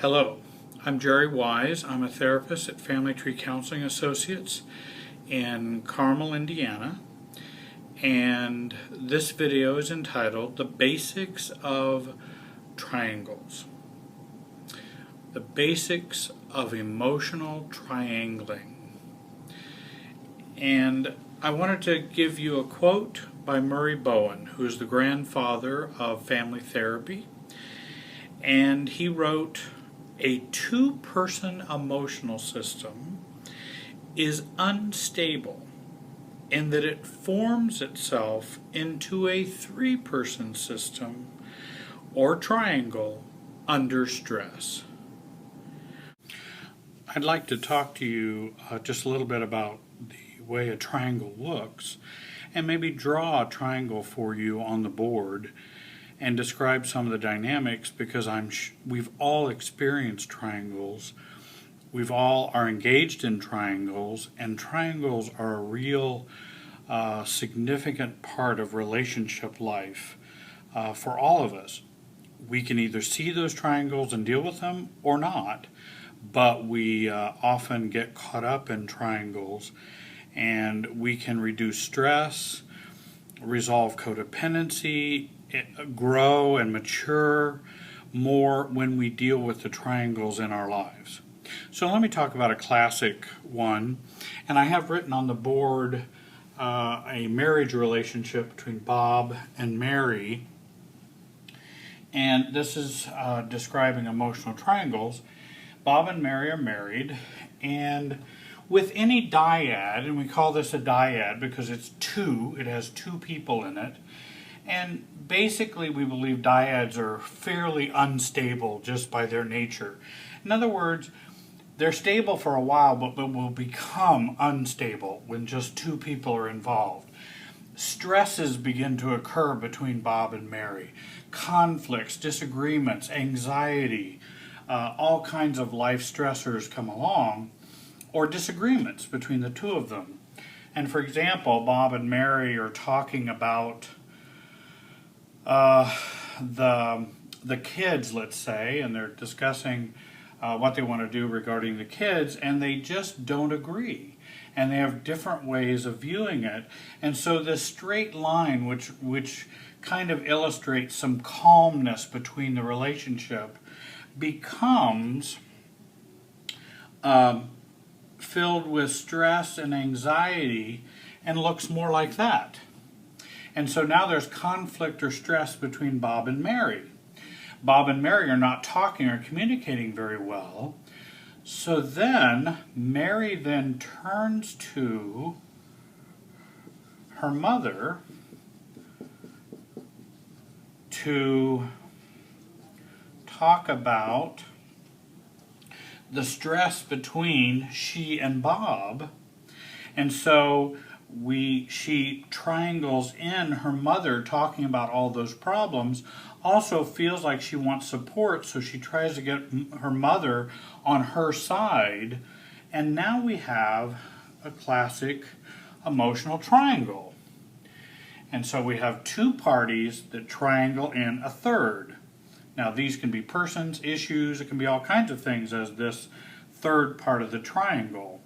Hello, I'm Jerry Wise. I'm a therapist at Family Tree Counseling Associates in Carmel, Indiana, and this video is entitled The Basics of Triangles. The Basics of Emotional Triangling. And I wanted to give you a quote by Murray Bowen, who is the grandfather of family therapy, and he wrote, "A two-person emotional system is unstable in that it forms itself into a three-person system or triangle under stress." I'd like to talk to you just a little bit about the way a triangle looks and maybe draw a triangle for you on the board and describe some of the dynamics, because we've all experienced triangles. We've all are engaged in triangles, and triangles are a real significant part of relationship life for all of us. We can either see those triangles and deal with them or not, but we often get caught up in triangles, and we can reduce stress, resolve codependency, grow and mature more when we deal with the triangles in our lives. So let me talk about a classic one, and I have written on the board a marriage relationship between Bob and Mary, and this is describing emotional triangles. Bob and Mary are married, and with any dyad, and we call this a dyad because it has two people in it, and basically we believe dyads are fairly unstable just by their nature. In other words, they're stable for a while, but will become unstable when just two people are involved. Stresses begin to occur between Bob and Mary. Conflicts, disagreements, anxiety, all kinds of life stressors come along, or disagreements between the two of them. And for example, Bob and Mary are talking about the kids, let's say, and they're discussing what they want to do regarding the kids, and they just don't agree, and they have different ways of viewing it. And so this straight line, which kind of illustrates some calmness between the relationship, becomes filled with stress and anxiety and looks more like that. And so now there's conflict or stress between Bob and Mary. Bob and Mary are not talking or communicating very well. So then Mary then turns to her mother to talk about the stress between she and Bob. And so she triangles in her mother talking about all those problems, also feels like she wants support, so she tries to get her mother on her side, and now we have a classic emotional triangle. And so we have two parties that triangle in a third. Now these can be persons, issues, it can be all kinds of things as this third part of the triangle.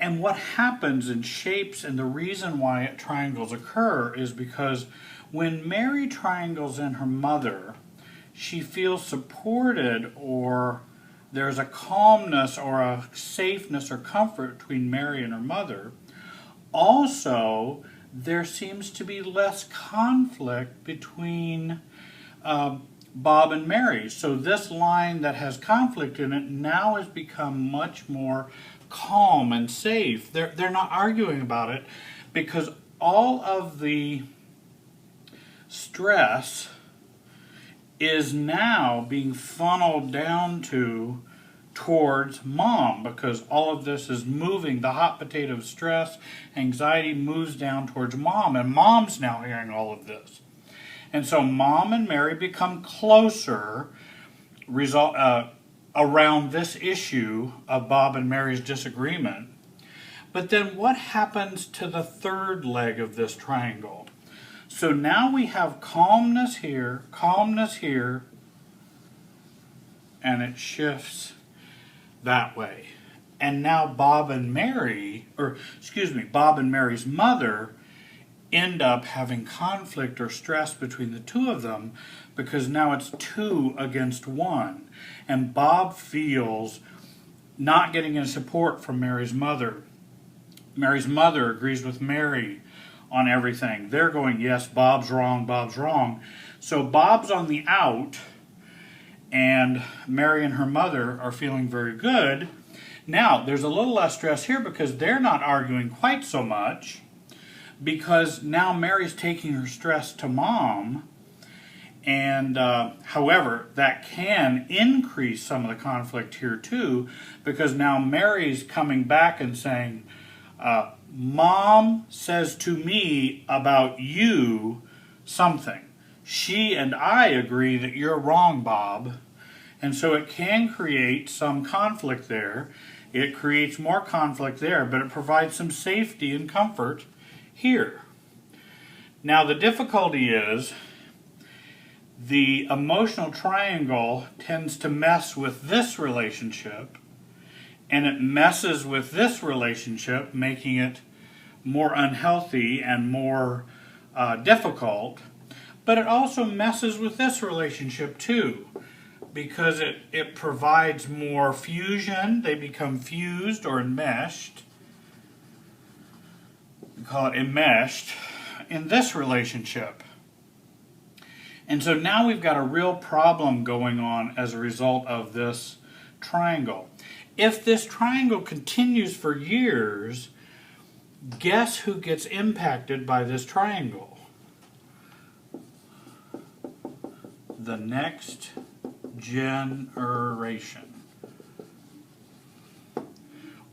And what happens and shapes, and the reason why triangles occur, is because when Mary triangles in her mother, she feels supported, or there's a calmness or a safeness or comfort between Mary and her mother. Also, there seems to be less conflict between Bob and Mary. So this line that has conflict in it now has become much more calm and safe. They're not arguing about it, because all of the stress is now being funneled down towards mom, because all of this is moving. The hot potato of stress, anxiety moves down towards mom, and mom's now hearing all of this. And so Mom and Mary become closer around this issue of Bob and Mary's disagreement. But then what happens to the third leg of this triangle? So now we have calmness here, and it shifts that way. And now Bob and Mary's mother end up having conflict or stress between the two of them because now it's 2 against 1. And Bob feels not getting any support from Mary's mother. Mary's mother agrees with Mary on everything. They're going, yes, Bob's wrong, Bob's wrong. So Bob's on the out, and Mary and her mother are feeling very good. Now, there's a little less stress here because they're not arguing quite so much, because now Mary's taking her stress to Mom. And however, that can increase some of the conflict here too, because now Mary's coming back and saying, Mom says to me about you something. She and I agree that you're wrong, Bob. And so it can create some conflict there. It creates more conflict there, but it provides some safety and comfort here. Now the difficulty is the emotional triangle tends to mess with this relationship, and it messes with this relationship, making it more unhealthy and more difficult. But it also messes with this relationship too, because it provides more fusion. They become fused or enmeshed. We call it enmeshed in this relationship. And so now we've got a real problem going on as a result of this triangle. If this triangle continues for years, guess who gets impacted by this triangle? The next generation,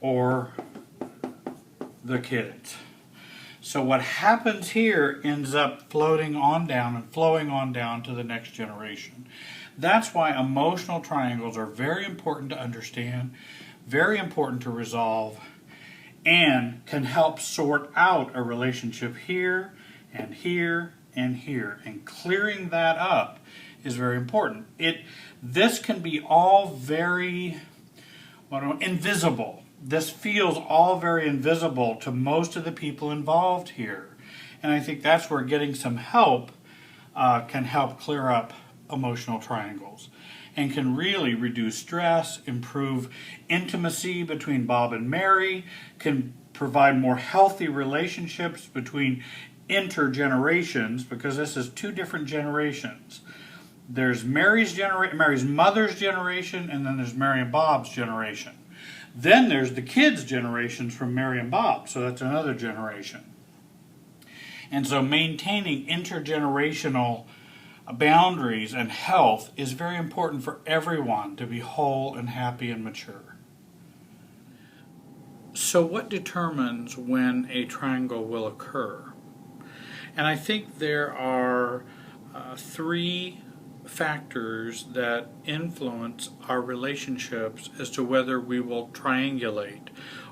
or the kids. So what happens here ends up floating on down and flowing on down to the next generation. That's why emotional triangles are very important to understand, very important to resolve, and can help sort out a relationship here and here and here. And clearing that up is very important. This can be all very invisible. This feels all very invisible to most of the people involved here. And I think that's where getting some help can help clear up emotional triangles and can really reduce stress, improve intimacy between Bob and Mary, can provide more healthy relationships between intergenerations, because this is 2 different generations. There's Mary's mother's generation, and then there's Mary and Bob's generation. Then there's the kids' generations from Mary and Bob, so that's another generation. And so maintaining intergenerational boundaries and health is very important for everyone to be whole and happy and mature. So what determines when a triangle will occur? And I think there are 3 factors that influence our relationships as to whether we will triangulate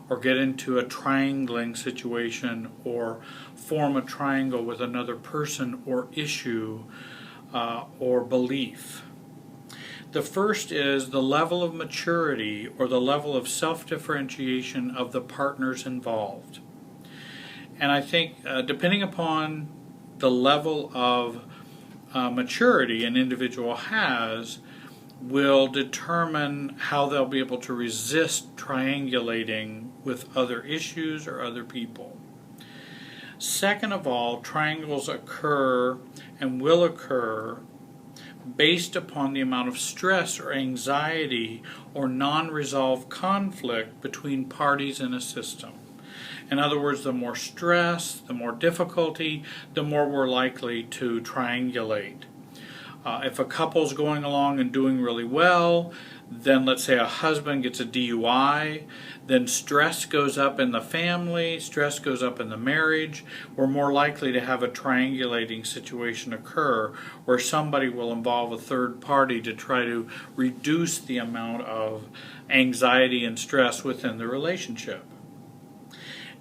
or get into a triangling situation or form a triangle with another person or issue or belief. The first is the level of maturity or the level of self-differentiation of the partners involved. And I think depending upon the level of maturity an individual has will determine how they'll be able to resist triangulating with other issues or other people. Second of all, triangles occur and will occur based upon the amount of stress or anxiety or non-resolved conflict between parties in a system. In other words, the more stress, the more difficulty, the more we're likely to triangulate. If a couple's going along and doing really well, then let's say a husband gets a DUI, then stress goes up in the family, stress goes up in the marriage. We're more likely to have a triangulating situation occur where somebody will involve a third party to try to reduce the amount of anxiety and stress within the relationship.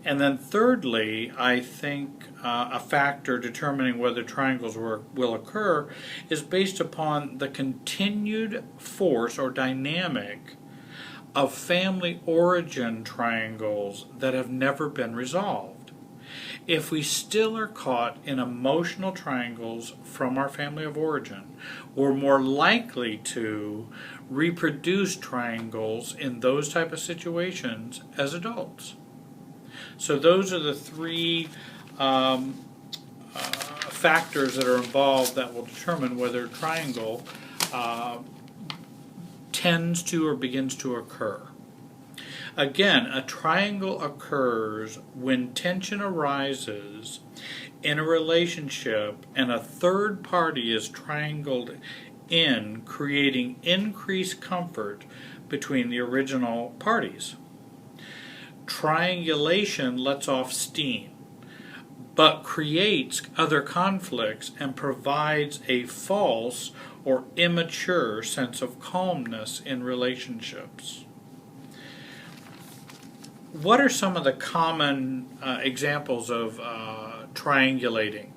And then thirdly, I think a factor determining whether triangles will occur is based upon the continued force or dynamic of family origin triangles that have never been resolved. If we still are caught in emotional triangles from our family of origin, we're more likely to reproduce triangles in those type of situations as adults. So those are the three factors that are involved that will determine whether a triangle tends to or begins to occur. Again, a triangle occurs when tension arises in a relationship and a third party is triangled in, creating increased comfort between the original parties. Triangulation lets off steam, but creates other conflicts and provides a false or immature sense of calmness in relationships. What are some of the common examples of triangulating?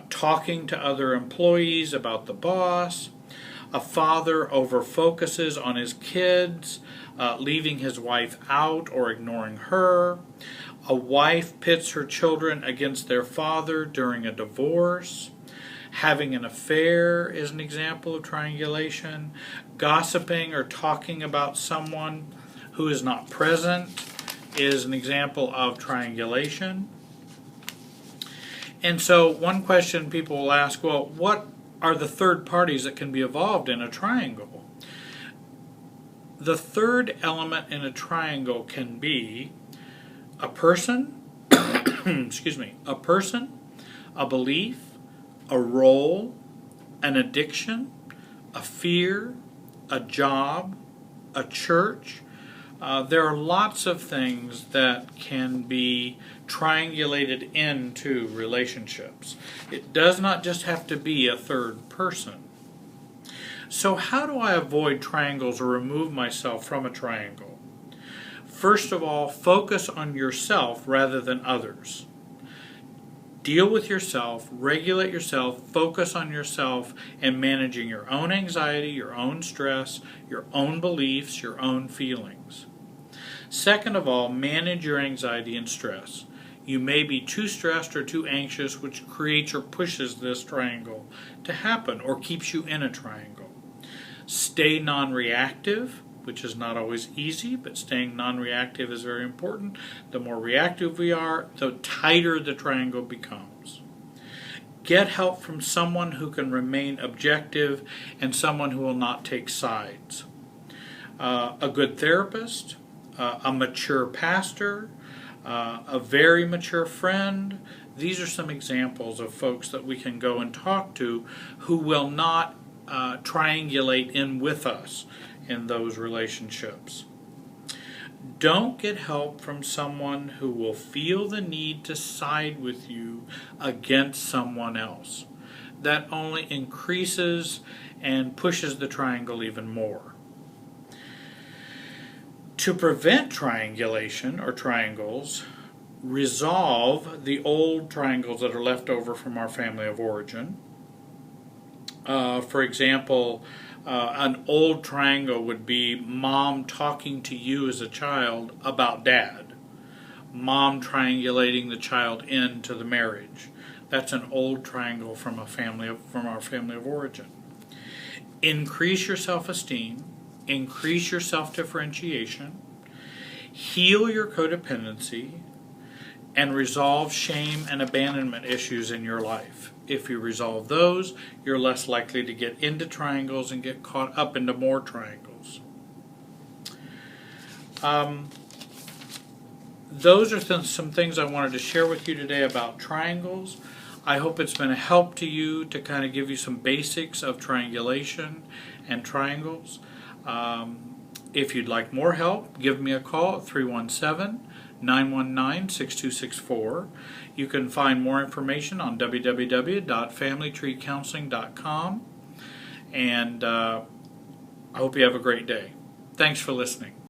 Talking to other employees about the boss. A father over-focuses on his kids, leaving his wife out or ignoring her. A wife pits her children against their father during a divorce. Having an affair is an example of triangulation. Gossiping or talking about someone who is not present is an example of triangulation. And so one question people will ask, well, what are the third parties that can be involved in a triangle? The third element in a triangle can be a person, a person, a belief, a role, an addiction, a fear, a job, a church. There are lots of things that can be triangulated into relationships. It does not just have to be a third person. So how do I avoid triangles or remove myself from a triangle? First of all, focus on yourself rather than others. Deal with yourself, regulate yourself, focus on yourself, and managing your own anxiety, your own stress, your own beliefs, your own feelings. Second of all, manage your anxiety and stress. You may be too stressed or too anxious, which creates or pushes this triangle to happen or keeps you in a triangle. Stay non-reactive, which is not always easy, but staying non-reactive is very important. The more reactive we are, the tighter the triangle becomes. Get help from someone who can remain objective and someone who will not take sides. A good therapist, a mature pastor, a very mature friend. These are some examples of folks that we can go and talk to who will not triangulate in with us in those relationships. Don't get help from someone who will feel the need to side with you against someone else. That only increases and pushes the triangle even more. To prevent triangulation or triangles, resolve the old triangles that are left over from our family of origin. For example, an old triangle would be mom talking to you as a child about dad. Mom triangulating the child into the marriage. That's an old triangle from our family of origin. Increase your self-esteem. Increase your self-differentiation. Heal your codependency. And resolve shame and abandonment issues in your life. If you resolve those, you're less likely to get into triangles and get caught up into more triangles. Those are some things I wanted to share with you today about triangles. I hope it's been a help to you to kind of give you some basics of triangulation and triangles. If you'd like more help, give me a call at 317-919-6264. You can find more information on www.familytreecounseling.com. And I hope you have a great day. Thanks for listening.